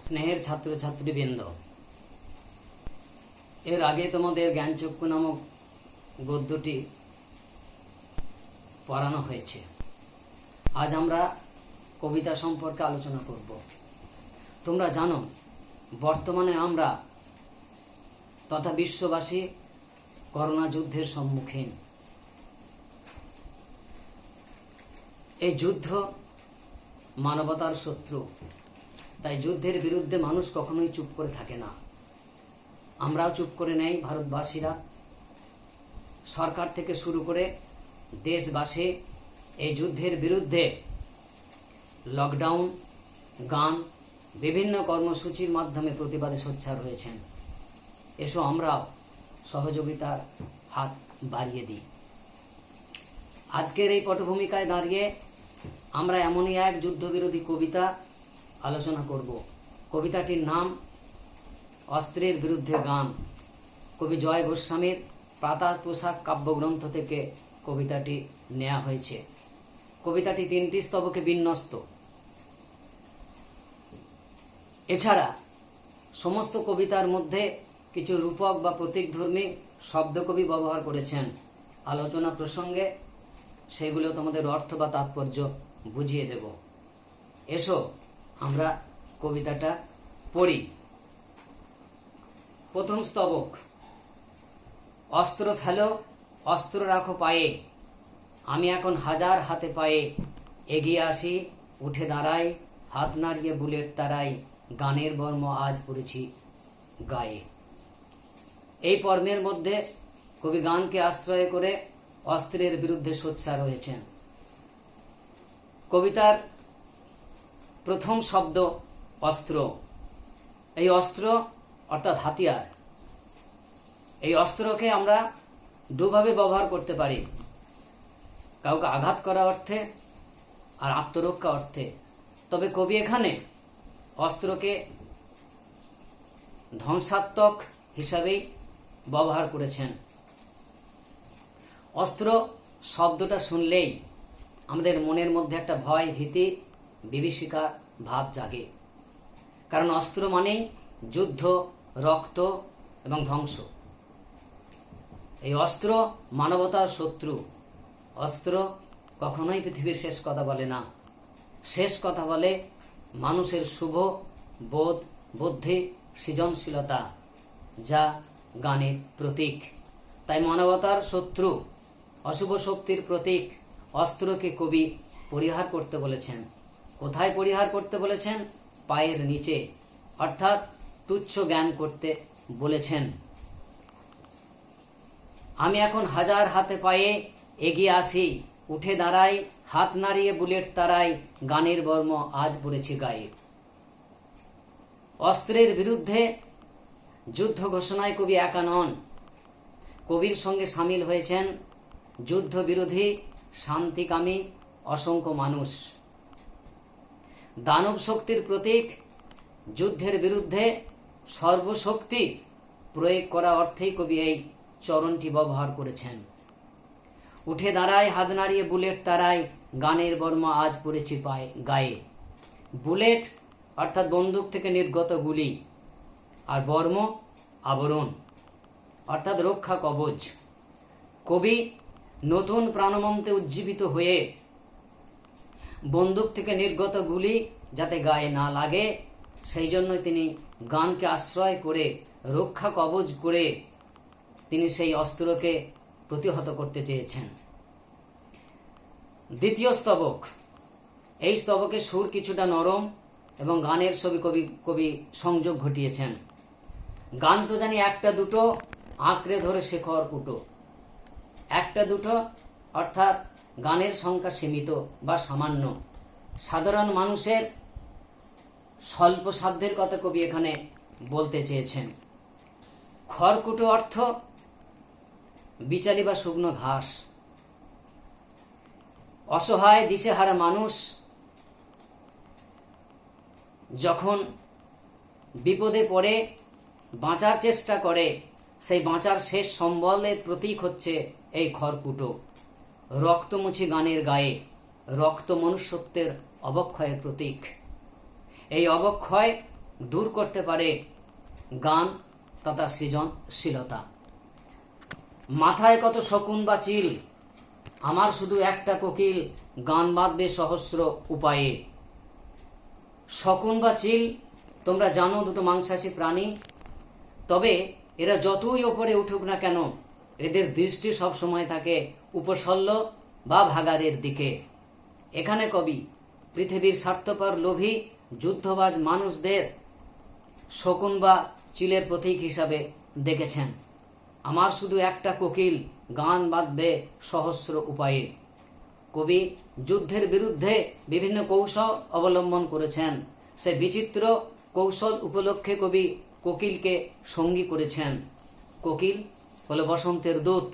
স্নেহের ছাত্রছাত্রীবৃন্দ, এর আগে তোমাদের জ্ঞানচক্ষু নামক গদ্যটি পড়ানো হয়েছে। আজ আমরা কবিতা সম্পর্কে আলোচনা করব। তোমরা জানো, বর্তমানে আমরা তথা বিশ্ববাসী করোনা যুদ্ধের সম্মুখীন। এই যুদ্ধ মানবতার শত্রু, তাই যুদ্ধের বিরুদ্ধে মানুষ কখনোই চুপ করে থাকে না। আমরাও চুপ করে নেই। ভারতবাসীরা, সরকার থেকে শুরু করে দেশবাসী এই যুদ্ধের বিরুদ্ধে লকডাউন, গান, বিভিন্ন কর্মসূচির মাধ্যমে প্রতিবাদে সোচ্চার হয়েছেন। এসো আমরাও সহযোগিতার হাত বাড়িয়ে দিই। আজকের এই পটভূমিকায় দাঁড়িয়ে আমরা এমনই এক যুদ্ধবিরোধী কবিতা আলোচনা করব। কবিতাটির নাম অস্ত্রের বিরুদ্ধে গান। কবি জয় গোস্বামীর প্রাতঃ পোশাক কাব্যগ্রন্থ থেকে কবিতাটি নেওয়া হয়েছে। কবিতাটি 3টি স্তবকে বিন্যস্ত। এছাড়া সমস্ত কবিতার মধ্যে কিছু রূপক বা প্রতীকধর্মী শব্দ কবি ব্যবহার করেছেন। আলোচনা প্রসঙ্গে সেগুলো তোমাদের অর্থ বা তাৎপর্য বুঝিয়ে দেব। এসো আমরা কবিতাটা পড়ি। প্রথম স্তবক। অস্ত্র ফেলো, অস্ত্র রাখো পায়ে, আমি এখন হাজার হাতে পায়ে, এগিয়ে আসি, উঠে দাঁড়াই, হাত নাড়িয়ে বুলেট তারাই, গানের বর্ম আজ পড়েছি গায়ে। এই পর্বের মধ্যে কবি গানকে আশ্রয় করে অস্ত্রের বিরুদ্ধে সোচ্চার হয়েছেন। কবিতার প্রথম শব্দ অস্ত্র। এই অস্ত্র অর্থাৎ হাতিয়ার। এই অস্ত্রকে আমরা দুভাবে ব্যবহার করতে পারি, কাউকে আঘাত করা অর্থে আর আত্মরক্ষা অর্থে। তবে কবি এখানে অস্ত্রকে ধ্বংসাত্মক হিসাবেই ব্যবহার করেছেন। অস্ত্র শব্দটা শুনলেই আমাদের মনের মধ্যে একটা ভয়, ভীতি, বিভীষিকা ভাব জাগে। কারণ অস্ত্র মানেই যুদ্ধ, রক্ত এবং ধ্বংস। এই অস্ত্র মানবতার শত্রু। অস্ত্র কখনোই পৃথিবীর শেষ কথা বলে না। শেষ কথা বলে মানুষের শুভ বোধ, বুদ্ধি, সৃজনশীলতা, যা গানের প্রতীক। তাই মানবতার শত্রু, অশুভ শক্তির প্রতীক অস্ত্রকে কবি পরিহার করতে বলেছেন। কোথায় পরিহার করতে বলেছেন? পায়ের নিচে, অর্থাৎ তুচ্ছ জ্ঞান করতে বলেছেন। আমি এখন হাজার হাতে পায়ে, এগিয়ে আসি, উঠে দাঁড়াই, হাত নাড়িয়ে বুলেট তারাই, গানের বর্ম আজ পড়েছি গায়ে। অস্ত্রের বিরুদ্ধে যুদ্ধ ঘোষণায় কবি একা নন। কবির সঙ্গে সামিল হয়েছেন যুদ্ধ বিরোধী, শান্তিকামী অসংখ্য মানুষ। দানব শক্তির প্রতীক যুদ্ধের বিরুদ্ধে সর্বশক্তি প্রয়োগ করা অর্থেই কবি এই চরণটি ব্যবহার করেছেন। উঠে দাঁড়ায়, হাত নাড়িয়ে বুলেট তারায়, গানের বর্ম আজ পড়েছি পায়ে গায়ে। বুলেট অর্থাৎ বন্দুক থেকে নির্গত গুলি, আর বর্ম আবরণ অর্থাৎ রক্ষা কবচ। কবি নতুন প্রাণমন্ত্রে উজ্জীবিত হয়ে বন্দুক থেকে নির্গত গুলি যাতে গায়ে না লাগে, সেই জন্যই তিনি গানকে আশ্রয় করে, রক্ষা কবচ করে তিনি সেই অস্ত্রকে প্রতিহত করতে চেয়েছেন। দ্বিতীয় স্তবক। এই স্তবকে সুর কিছুটা নরম এবং গানের ছবি কবি সংযোগ ঘটিয়েছেন। গান তো জানি একটা দুটো, আঁকড়ে ধরে শেখর কুটো। একটা দুটো অর্থাৎ গানের সংখ্যা সীমিত বা সামান্য। সাধারণ মানুষের স্বল্প সাধ্যের কথা কবি এখানে বলতে চেয়েছেন। খড়কুটো অর্থ বিচালি বা শুকনো ঘাস। অসহায় দিশেহারা মানুষ যখন বিপদে পড়ে বাঁচার চেষ্টা করে, সেই বাঁচার শেষ সম্বলের প্রতীক হচ্ছে এই খড়কুটো। রক্তমুছি গানের গায়ে, রক্ত মনুষ্যত্বের অবক্ষয়ের প্রতীক। এই অবক্ষয় দূর করতে পারে গান তথা সৃজনশীলতা। মাথায় কত শকুন বা চিল, আমার শুধু একটা কোকিল, গান বাঁধবে সহস্র উপায়ে। শকুন বা চিল তোমরা জানো দুটো মাংসাশী প্রাণী, তবে এরা যতই ওপরে উঠুক না কেন এদের দৃষ্টি সব সময় থাকে উপসল্ল বা ভাগাড়ের দিকে। এখানে কবি পৃথিবীর স্বার্থপর লোভী যুদ্ধবাজ মানুষদের শকুন বা চিলের প্রতীক হিসাবে দেখেছেন। আমার শুধু একটা কোকিল, গান বাঁধবে সহস্র উপায়ে। কবি যুদ্ধের বিরুদ্ধে বিভিন্ন কৌশল অবলম্বন করেছেন। সে বিচিত্র কৌশল উপলক্ষে কবি কোকিলকে সঙ্গী করেছেন। কোকিল হলো বসন্তের দূত,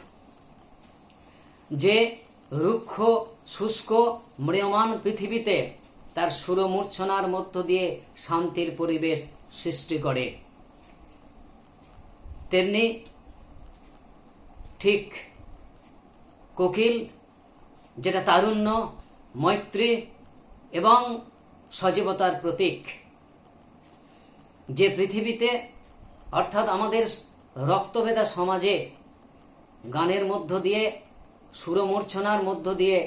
যে রুক্ষ শুষ্ক ম্রিয়মাণ পৃথিবীতে তার সুরমূর্ছনার মধ্য দিয়ে শান্তির পরিবেশ সৃষ্টি করে। তেমনি ঠিক কোকিল যেটা তারুণ্য, মৈত্রী এবং সজীবতার প্রতীক, যে পৃথিবীতে অর্থাৎ আমাদের রক্তভেদা সমাজে গানের মধ্য দিয়ে, সুরমূর্ছনার মধ্য দিয়ে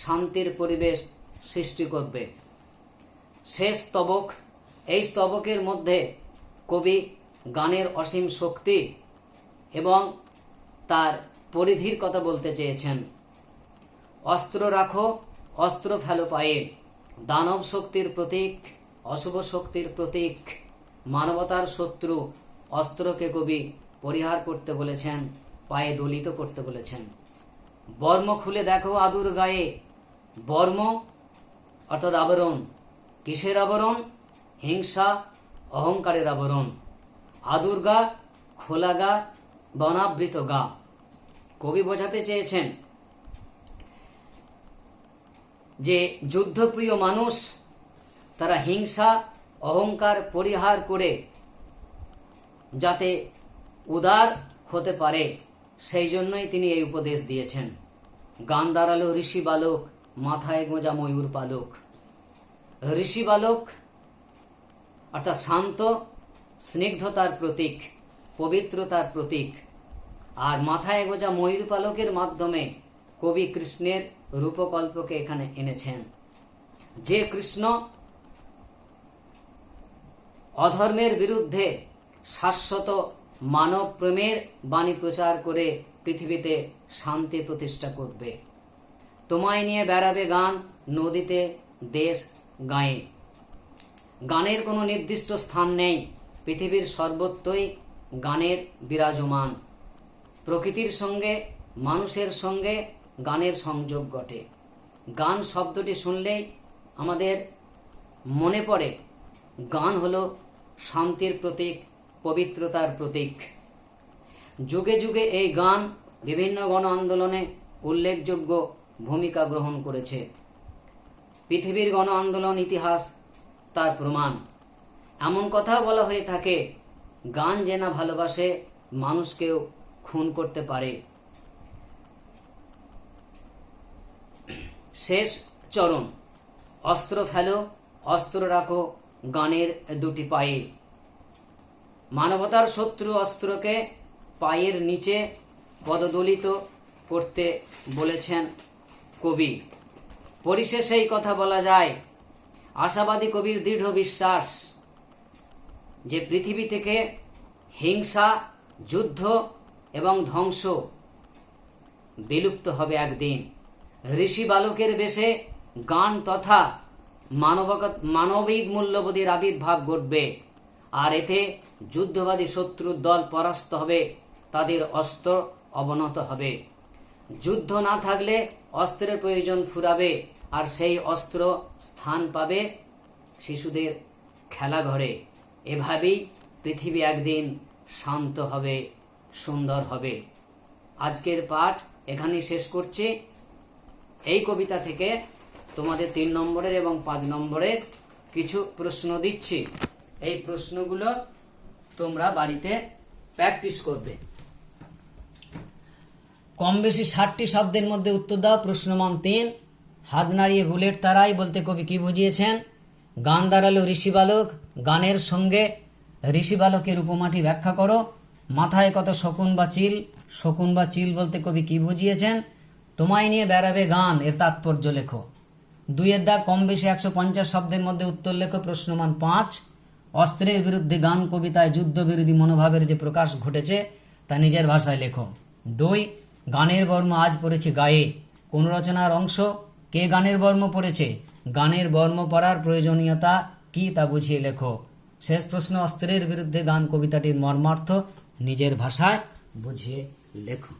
শান্তির পরিবেশ সৃষ্টি করবে। শেষ স্তবক, এই স্তবকের মধ্যে কবি গানের অসীম শক্তি এবং তার পরিধির কথা বলতে চেয়েছেন। অস্ত্র রাখো, অস্ত্র ফেলো পায়ে, দানব শক্তির প্রতীক, অশুভ শক্তির প্রতীক, মানবতার শত্রু অস্ত্রকে কবি পরিহার করতে বলেছেন, পায়ে দলিত করতে বলেছেন। বর্ম খুলে দেখো আদুর গায়ে, বর্ম অর্থাৎ আবরণ। কিসের আবরণ? হিংসা অহংকারের আবরণ। আদুর গা, খোলা গা, বনাবৃত গা। কবি বোঝাতে চেয়েছেন যে যুদ্ধপ্রিয় মানুষ তারা হিংসা অহংকার পরিহার করে যাতে উদার হতে পারে, সেই জন্যই তিনি এই উপদেশ দিয়েছেন। গান দাঁড়ালো ঋষি বালক, মাথায় গোঁজা ময়ূর পালক। ঋষি বালক অর্থাৎ শান্ত স্নিগ্ধতার প্রতীক, পবিত্রতার প্রতীক। আর মাথায় গোঁজা ময়ূর পালকের মাধ্যমে কবি কৃষ্ণের রূপকল্পকে এখানে এনেছেন। যে কৃষ্ণ অধর্মের বিরুদ্ধে শাশ্বত মানব প্রেমের বাণী প্রচার করে পৃথিবীতে শান্তি প্রতিষ্ঠা করবে। তোমায় নিয়ে বেড়াবে গান নদীতে দেশ গায়ে। গানের কোনো নির্দিষ্ট স্থান নেই, পৃথিবীর সর্বত্রই গানের বিরাজমান। প্রকৃতির সঙ্গে মানুষের সঙ্গে গানের সংযোগ ঘটে। গান শব্দটি শুনলেই আমাদের মনে পড়ে গান হলো শান্তির প্রতীক, পবিত্রতার প্রতীক। যুগে যুগে এই গান বিভিন্ন গণ আন্দোলনে উল্লেখযোগ্য ভূমিকা গ্রহণ করেছে। পৃথিবীর গণ আন্দোলন ইতিহাস তার প্রমাণ। এমন কথা বলা হয়ে থাকে, গান যে না ভালোবাসে মানুষকেও খুন করতে পারে। শেষ চরণ, অস্ত্র ফেলো, অস্ত্র রাখো গানের দুটি পায়ে। মানবতার শত্রু অস্ত্রকে পায়ের নিচে পদদলিত করতে বলেছেন কবি। পরিশেষে এই কথা বলা যায়, আশাবাদী কবির দৃঢ় বিশ্বাস যে পৃথিবী থেকে হিংসা, যুদ্ধ এবং ধ্বংস বিলুপ্ত হবে একদিন। ঋষি বালকের বেশে গান তথা মানবিক মূল্যবোধের আবির্ভাব ঘটবে। আর এতে যুদ্ধবাদী শত্রুর দল পরাস্ত হবে, তাদের অস্ত্র অবনত হবে। যুদ্ধ না থাকলে অস্ত্রের প্রয়োজন ফুরাবে, আর সেই অস্ত্র স্থান পাবে শিশুদের খেলাঘরে। এভাবেই পৃথিবী একদিন শান্ত হবে, সুন্দর হবে। আজকের পাঠ এখানেই শেষ করছি। এই কবিতা থেকে তোমাদের 3 নম্বরের এবং 5 নম্বরের কিছু প্রশ্ন দিচ্ছি। এই প্রশ্নগুলো তোমরা বাড়িতে প্র্যাকটিস করবে। কম বেশি 60টি শব্দের মধ্যে উত্তর দাও। প্রশ্নমান 3, হাত নাড়িয়ে বুলেট তারাই বলতে কবি কি বুঝিয়েছেন? গান দাঁড়ালো ঋষি বালক, গানের সঙ্গে ঋষি বালকের উপমাটি ব্যাখ্যা করো। মাথায় কত শকুন বা চিল, শকুন বা চিল বলতে কবি কি বুঝিয়েছেন? তোমায় নিয়ে বেড়াবে গান, এর তাৎপর্য লেখো। 2 দাগ কম বেশি 150 শব্দের মধ্যে উত্তর লেখো। প্রশ্নমান 5, অস্ত্রের বিরুদ্ধে গান কবিতায় যুদ্ধ বিরোধী মনোভাবের যে প্রকাশ ঘটেছে তা নিজের ভাষায় লেখো। 2, গানের বর্ম আজ পড়েছে গায়ে, কোন রচনার অংশ? কে গানের বর্ম পড়েছে? গানের বর্ম পড়ার প্রয়োজনীয়তা কি তা বুঝিয়ে লেখো। শেষ প্রশ্ন, অস্ত্রের বিরুদ্ধে গান কবিতাটির মর্মার্থ নিজের ভাষায় বুঝিয়ে লেখো।